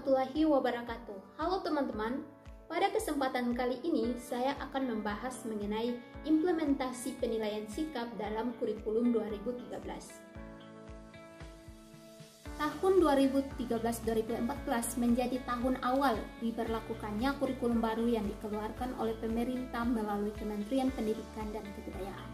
warahmatullahi wabarakatuh. Halo teman-teman, pada kesempatan kali ini saya akan membahas mengenai implementasi penilaian sikap dalam kurikulum 2013. Tahun 2013-2014 menjadi tahun awal diberlakukannya kurikulum baru yang dikeluarkan oleh pemerintah melalui Kementerian Pendidikan dan Kebudayaan.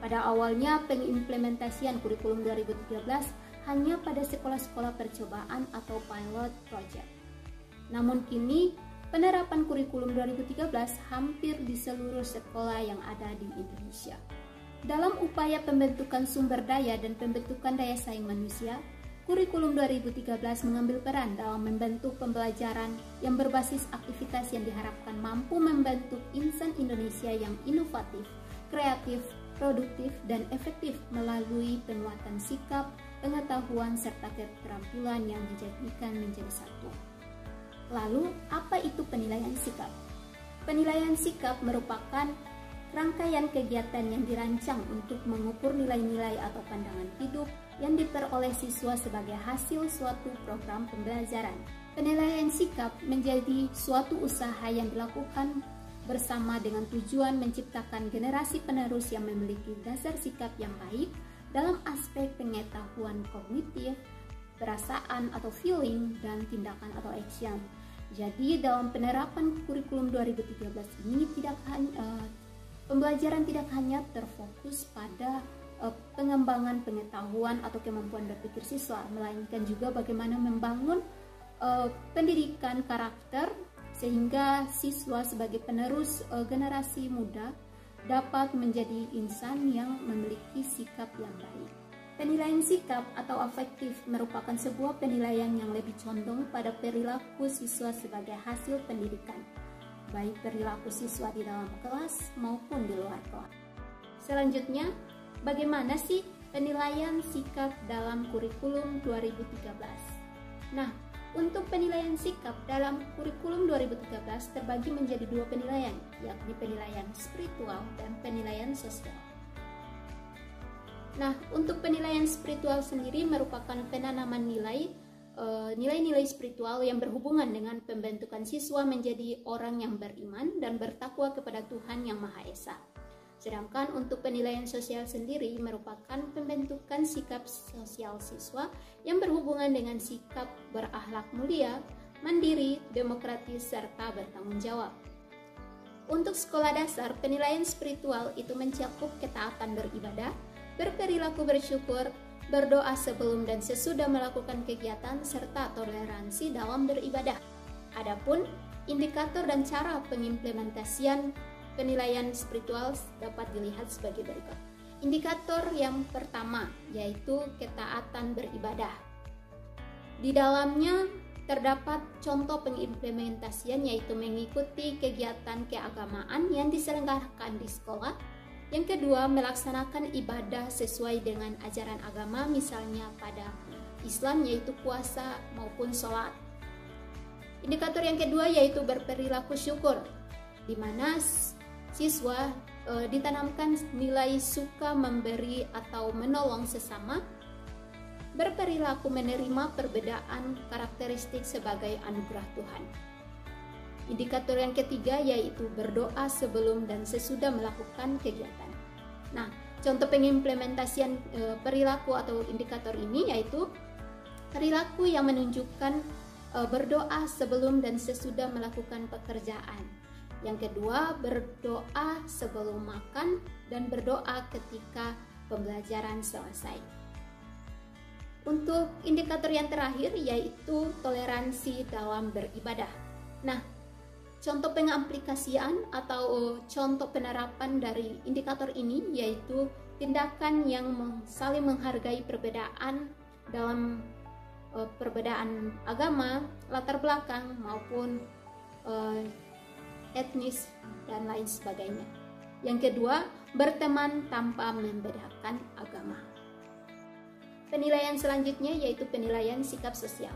Pada awalnya pengimplementasian kurikulum 2013 hanya pada sekolah-sekolah percobaan atau pilot project. Namun kini penerapan kurikulum 2013 hampir di seluruh sekolah yang ada di Indonesia. Dalam upaya pembentukan sumber daya dan pembentukan daya saing manusia, kurikulum 2013 mengambil peran dalam membentuk pembelajaran yang berbasis aktivitas yang diharapkan mampu membentuk insan Indonesia yang inovatif, kreatif, produktif, dan efektif melalui penguatan sikap, pengetahuan, serta keterampilan yang dijadikan menjadi satu. Lalu, apa itu penilaian sikap? Penilaian sikap merupakan rangkaian kegiatan yang dirancang untuk mengukur nilai-nilai atau pandangan hidup yang diperoleh siswa sebagai hasil suatu program pembelajaran. Penilaian sikap menjadi suatu usaha yang dilakukan bersama dengan tujuan menciptakan generasi penerus yang memiliki dasar sikap yang baik dalam aspek pengetahuan kognitif, perasaan atau feeling, dan tindakan atau action. Jadi dalam penerapan kurikulum 2013 ini pembelajaran tidak hanya terfokus pada pengembangan pengetahuan atau kemampuan berpikir siswa, melainkan juga bagaimana membangun pendidikan karakter sehingga siswa sebagai penerus generasi muda dapat menjadi insan yang memiliki sikap yang baik. Penilaian sikap atau afektif merupakan sebuah penilaian yang lebih condong pada perilaku siswa sebagai hasil pendidikan, baik perilaku siswa di dalam kelas maupun di luar kelas. Selanjutnya, bagaimana sih penilaian sikap dalam kurikulum 2013? Nah, untuk penilaian sikap dalam kurikulum 2013 terbagi menjadi dua penilaian, yakni penilaian spiritual dan penilaian sosial. Nah, untuk penilaian spiritual sendiri merupakan penanaman nilai-nilai spiritual yang berhubungan dengan pembentukan siswa menjadi orang yang beriman dan bertakwa kepada Tuhan Yang Maha Esa. Sedangkan untuk penilaian sosial sendiri merupakan pembentukan sikap sosial siswa yang berhubungan dengan sikap berakhlak mulia, mandiri, demokratis, serta bertanggung jawab. Untuk sekolah dasar, penilaian spiritual itu mencakup ketaatan beribadah, berperilaku bersyukur, berdoa sebelum dan sesudah melakukan kegiatan, serta toleransi dalam beribadah. Adapun indikator dan cara pengimplementasian penilaian spiritual dapat dilihat sebagai berikut. Indikator yang pertama yaitu ketaatan beribadah. Di dalamnya terdapat contoh pengimplementasian yaitu mengikuti kegiatan keagamaan yang diselenggarakan di sekolah. Yang kedua, melaksanakan ibadah sesuai dengan ajaran agama, misalnya pada Islam yaitu puasa maupun sholat. Indikator yang kedua yaitu berperilaku syukur, di mana siswa ditanamkan nilai suka memberi atau menolong sesama, berperilaku menerima perbedaan karakteristik sebagai anugerah Tuhan. Indikator yang ketiga yaitu berdoa sebelum dan sesudah melakukan kegiatan. Nah, contoh pengimplementasian perilaku atau indikator ini yaitu perilaku yang menunjukkan berdoa sebelum dan sesudah melakukan pekerjaan. Yang kedua, berdoa sebelum makan dan berdoa ketika pembelajaran selesai. Untuk indikator yang terakhir yaitu toleransi dalam beribadah. Nah, contoh pengaplikasian atau contoh penerapan dari indikator ini yaitu tindakan yang saling menghargai perbedaan dalam perbedaan agama, latar belakang maupun etnis dan lain sebagainya. Yang kedua, berteman tanpa membedakan agama. Penilaian selanjutnya yaitu penilaian sikap sosial.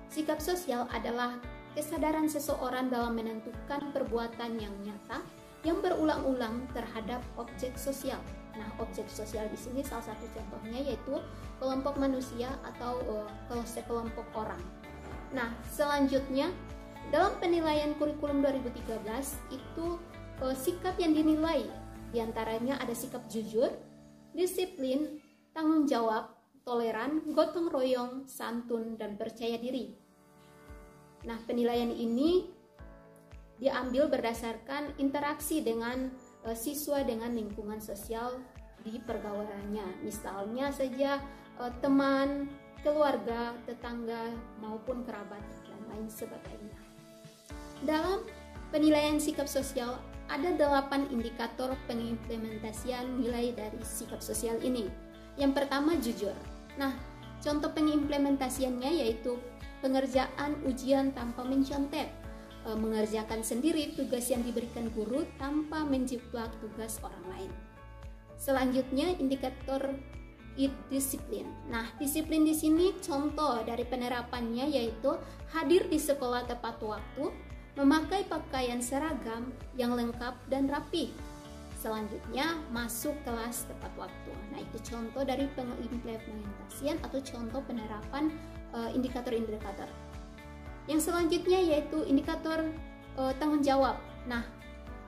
Sikap sosial adalah kesadaran seseorang dalam menentukan perbuatan yang nyata yang berulang-ulang terhadap objek sosial. Nah, objek sosial di sini salah satu contohnya yaitu kelompok manusia atau sekelompok orang. Nah, selanjutnya dalam penilaian kurikulum 2013 itu sikap yang dinilai diantaranya ada sikap jujur, disiplin, tanggung jawab, toleran, gotong royong, santun, dan percaya diri. Nah, penilaian ini diambil berdasarkan interaksi dengan siswa dengan lingkungan sosial di pergaulannya. Misalnya saja teman, keluarga, tetangga, maupun kerabat, dan lain sebagainya. Dalam penilaian sikap sosial, ada 8 indikator pengimplementasian nilai dari sikap sosial ini. Yang pertama, jujur. Nah, contoh pengimplementasiannya yaitu pengerjaan ujian tanpa mencontek, mengerjakan sendiri tugas yang diberikan guru tanpa menjiplak tugas orang lain. Selanjutnya, indikator disiplin. Nah, disiplin di sini contoh dari penerapannya yaitu hadir di sekolah tepat waktu, memakai pakaian seragam yang lengkap dan rapi. Selanjutnya, masuk kelas tepat waktu. Nah, itu contoh dari pengimplementasian atau contoh penerapan indikator-indikator. Yang selanjutnya yaitu indikator tanggung jawab. Nah,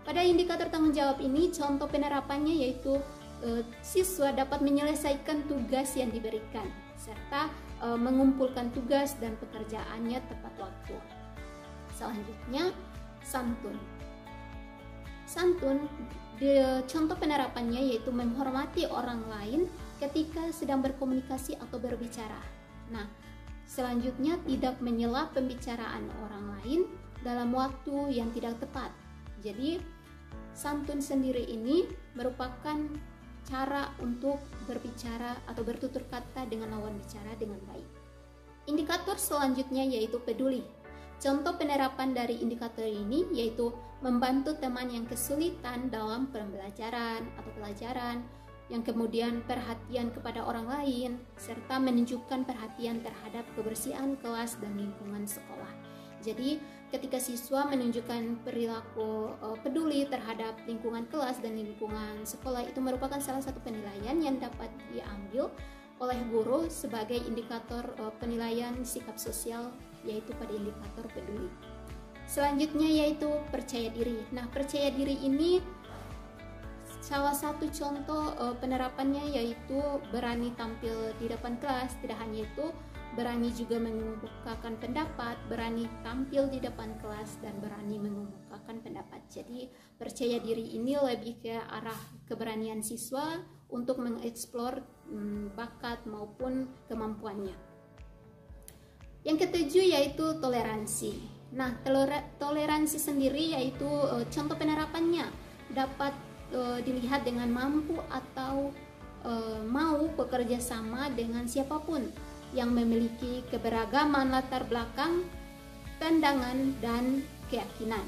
pada indikator tanggung jawab ini contoh penerapannya yaitu siswa dapat menyelesaikan tugas yang diberikan serta mengumpulkan tugas dan pekerjaannya tepat waktu. Selanjutnya, santun. Santun, contoh penerapannya yaitu menghormati orang lain ketika sedang berkomunikasi atau berbicara. Nah, selanjutnya tidak menyela pembicaraan orang lain dalam waktu yang tidak tepat. Jadi, santun sendiri ini merupakan cara untuk berbicara atau bertutur kata dengan lawan bicara dengan baik. Indikator selanjutnya yaitu peduli. Contoh penerapan dari indikator ini yaitu membantu teman yang kesulitan dalam pembelajaran atau pelajaran, yang kemudian perhatian kepada orang lain, serta menunjukkan perhatian terhadap kebersihan kelas dan lingkungan sekolah. Jadi, ketika siswa menunjukkan perilaku peduli terhadap lingkungan kelas dan lingkungan sekolah, itu merupakan salah satu penilaian yang dapat diambil oleh guru sebagai indikator penilaian sikap sosial, yaitu pada indikator peduli. Selanjutnya yaitu percaya diri. Nah, percaya diri ini salah satu contoh penerapannya yaitu berani tampil di depan kelas. Tidak hanya itu, berani juga mengemukakan pendapat, berani tampil di depan kelas, dan berani mengemukakan pendapat. Jadi percaya diri ini lebih ke arah keberanian siswa untuk mengeksplor bakat maupun kemampuannya. Yang ketujuh yaitu toleransi. Nah, toleransi sendiri yaitu contoh penerapannya dapat dilihat dengan mampu atau mau bekerja sama dengan siapapun yang memiliki keberagaman latar belakang, pandangan, dan keyakinan.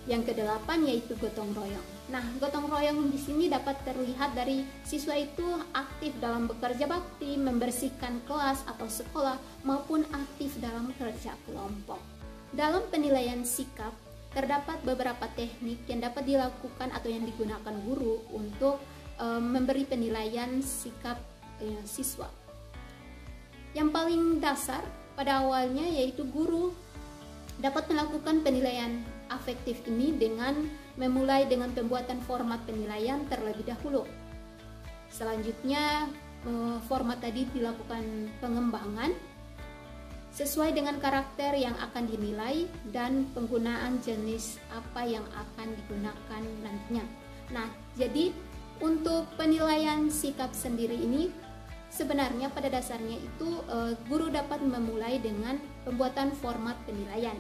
Yang kedelapan yaitu gotong royong. Nah, gotong royong di sini dapat terlihat dari siswa itu aktif dalam bekerja bakti, membersihkan kelas atau sekolah, maupun aktif dalam kerja kelompok. Dalam penilaian sikap, terdapat beberapa teknik yang dapat dilakukan atau yang digunakan guru untuk memberi penilaian sikap siswa. Yang paling dasar pada awalnya yaitu guru dapat melakukan penilaian afektif ini dengan memulai dengan pembuatan format penilaian terlebih dahulu. Selanjutnya format tadi dilakukan pengembangan sesuai dengan karakter yang akan dinilai dan penggunaan jenis apa yang akan digunakan nantinya. Nah, jadi untuk penilaian sikap sendiri ini sebenarnya pada dasarnya itu guru dapat memulai dengan pembuatan format penilaian.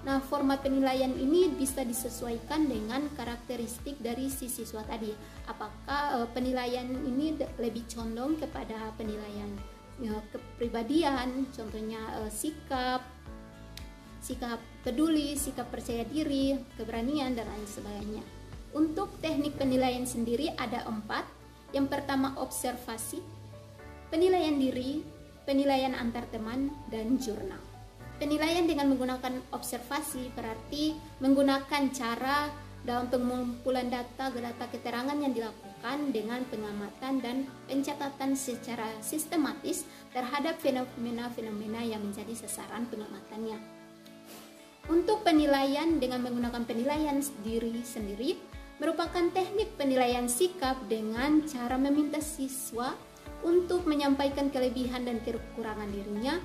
Nah, format penilaian ini bisa disesuaikan dengan karakteristik dari si siswa tadi. Apakah penilaian ini lebih condong kepada penilaian kepribadian, contohnya sikap peduli, sikap percaya diri, keberanian, dan lain sebagainya. Untuk teknik penilaian sendiri ada 4. Yang pertama observasi, penilaian diri, penilaian antar teman, dan jurnal. Penilaian dengan menggunakan observasi berarti menggunakan cara dalam pengumpulan data keterangan yang dilakukan dilakukan dengan pengamatan dan pencatatan secara sistematis terhadap fenomena-fenomena yang menjadi sasaran pengamatannya. Untuk penilaian dengan menggunakan penilaian diri sendiri merupakan teknik penilaian sikap dengan cara meminta siswa untuk menyampaikan kelebihan dan kekurangan dirinya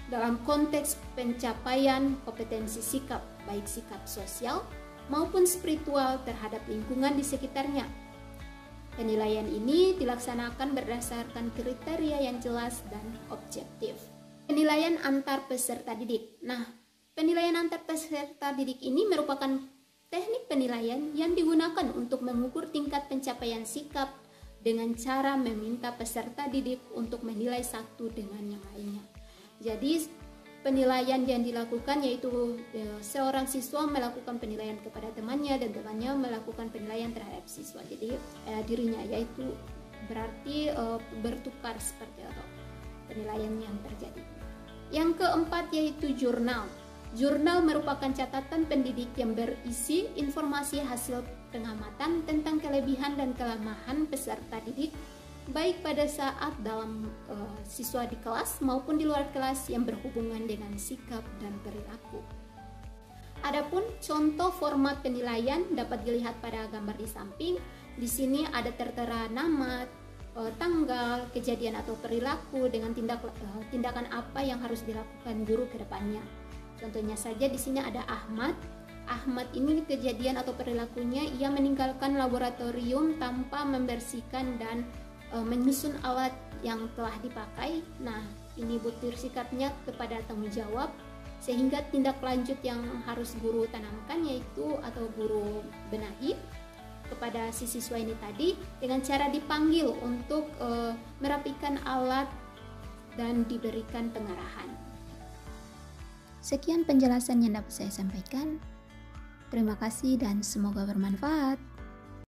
dalam konteks pencapaian kompetensi sikap, baik sikap sosial maupun spiritual terhadap lingkungan di sekitarnya. Penilaian ini dilaksanakan berdasarkan kriteria yang jelas dan objektif. Penilaian antar peserta didik. Nah, penilaian antar peserta didik ini merupakan teknik penilaian yang digunakan untuk mengukur tingkat pencapaian sikap dengan cara meminta peserta didik untuk menilai satu dengan yang lainnya. Jadi penilaian yang dilakukan yaitu seorang siswa melakukan penilaian kepada temannya dan temannya melakukan penilaian terhadap siswa. Jadi dirinya, yaitu berarti bertukar seperti itu penilaian yang terjadi. Yang keempat yaitu jurnal. Jurnal merupakan catatan pendidik yang berisi informasi hasil pengamatan tentang kelebihan dan kelemahan peserta didik, baik pada saat dalam siswa di kelas maupun di luar kelas yang berhubungan dengan sikap dan perilaku. Adapun contoh format penilaian dapat dilihat pada gambar di samping. Di sini ada tertera nama, tanggal, kejadian atau perilaku dengan tindakan apa yang harus dilakukan guru ke depannya. Contohnya saja di sini ada Ahmad. Ahmad ini kejadian atau perilakunya ia meninggalkan laboratorium tanpa membersihkan dan menyusun alat yang telah dipakai. Nah, ini butir sikapnya kepada tanggung jawab, sehingga tindak lanjut yang harus guru tanamkan yaitu atau guru benahi kepada si siswa ini tadi dengan cara dipanggil untuk merapikan alat dan diberikan pengarahan. Sekian penjelasan yang dapat saya sampaikan. Terima kasih dan semoga bermanfaat.